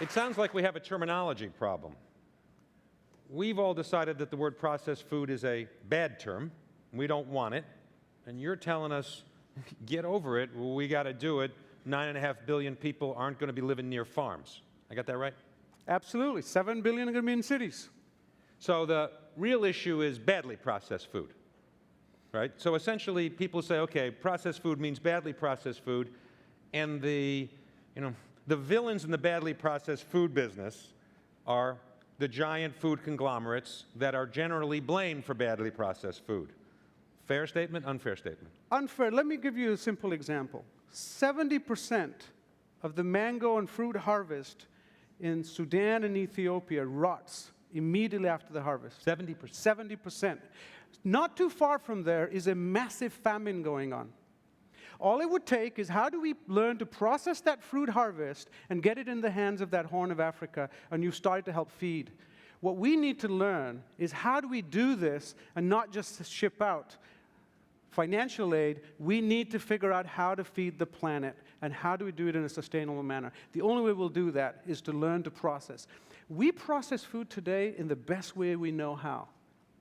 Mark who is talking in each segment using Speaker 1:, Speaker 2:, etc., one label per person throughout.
Speaker 1: It sounds like we have a terminology problem. We've all decided that the word processed food is a bad term. We don't want it. And you're telling us, get over it, we got to do it. 9.5 billion people aren't going to be living near farms. I got that right?
Speaker 2: Absolutely. 7 billion are going to be in cities.
Speaker 1: So the real issue is badly processed food, right? So essentially, people say, okay, processed food means badly processed food, and the villains in the badly processed food business are the giant food conglomerates that are generally blamed for badly processed food. Fair statement, unfair statement?
Speaker 2: Unfair. Let me give you a simple example. 70% of the mango and fruit harvest in Sudan and Ethiopia rots immediately after the harvest.
Speaker 1: 70%?
Speaker 2: 70%. Not too far from there is a massive famine going on. All it would take is how do we learn to process that fruit harvest and get it in the hands of that Horn of Africa, and you've started to help feed. What we need to learn is how do we do this and not just ship out financial aid. We need to figure out how to feed the planet, and how do we do it in a sustainable manner. The only way we'll do that is to learn to process. We process food today in the best way we know how.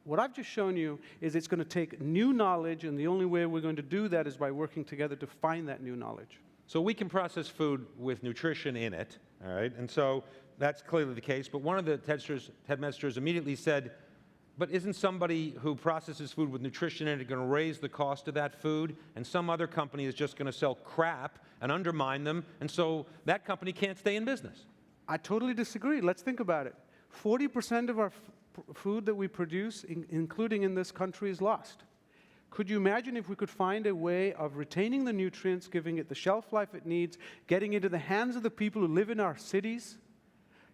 Speaker 2: What I've just shown you is it's going to take new knowledge, and the only way we're going to do that is by working together to find that new knowledge.
Speaker 1: So we can process food with nutrition in it, all right? And so that's clearly the case. But one of the TEDMedsters immediately said, but isn't somebody who processes food with nutrition in it going to raise the cost of that food? And some other company is just going to sell crap and undermine them, and so that company can't stay in business.
Speaker 2: I totally disagree. Let's think about it. 40% of our food that we produce, including in this country, is lost. Could you imagine if we could find a way of retaining the nutrients, giving it the shelf life it needs, getting it into the hands of the people who live in our cities?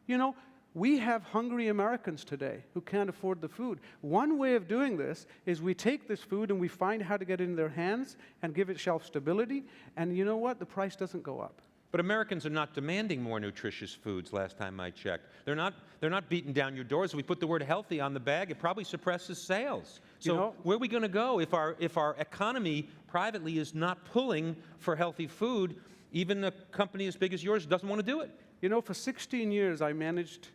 Speaker 2: You know, we have hungry Americans today who can't afford the food. One way of doing this is we take this food and we find how to get it in their hands and give it shelf stability, and you know what? The price doesn't go up.
Speaker 1: But Americans are not demanding more nutritious foods, last time I checked. They're not beating down your doors. If we put the word healthy on the bag, it probably suppresses sales. So where are we going to go if our economy privately is not pulling for healthy food? Even a company as big as yours doesn't want to do it.
Speaker 2: You know, for 16 years I managed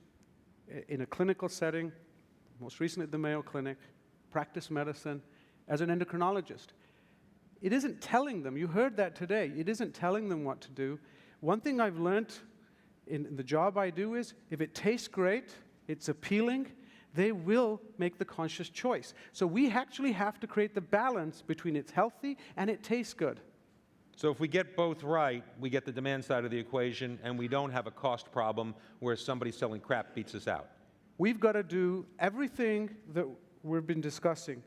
Speaker 2: in a clinical setting, most recently at the Mayo Clinic, practice medicine, as an endocrinologist. It isn't telling them, you heard that today, it isn't telling them what to do. One thing I've learned in the job I do is, if it tastes great, it's appealing, they will make the conscious choice. So we actually have to create the balance between it's healthy and it tastes good.
Speaker 1: So if we get both right, we get the demand side of the equation, and we don't have a cost problem where somebody selling crap beats us out.
Speaker 2: We've got to do everything that we've been discussing.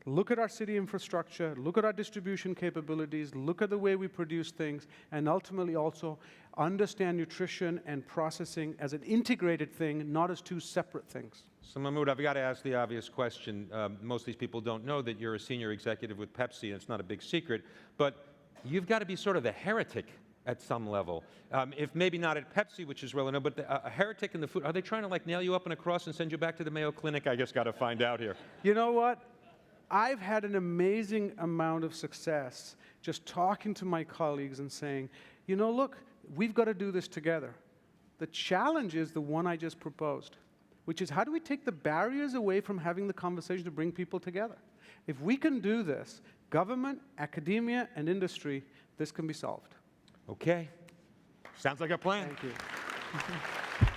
Speaker 2: Look at our city infrastructure, look at our distribution capabilities, look at the way we produce things, and ultimately also understand nutrition and processing as an integrated thing, not as two separate things.
Speaker 1: So Mehmood, I've got to ask the obvious question. Most of these people don't know that you're a senior executive with Pepsi, and it's not a big secret, but you've got to be sort of the heretic at some level. If maybe not at Pepsi, which is really known, but a heretic in the food. Are they trying to like nail you up in a cross and send you back to the Mayo Clinic? I just got to find out here.
Speaker 2: You know what? I've had an amazing amount of success just talking to my colleagues and saying, you know, look, we've got to do this together. The challenge is the one I just proposed, which is how do we take the barriers away from having the conversation to bring people together? If we can do this, government, academia, and industry, this can be solved.
Speaker 1: Okay. Sounds like a plan.
Speaker 2: Thank you.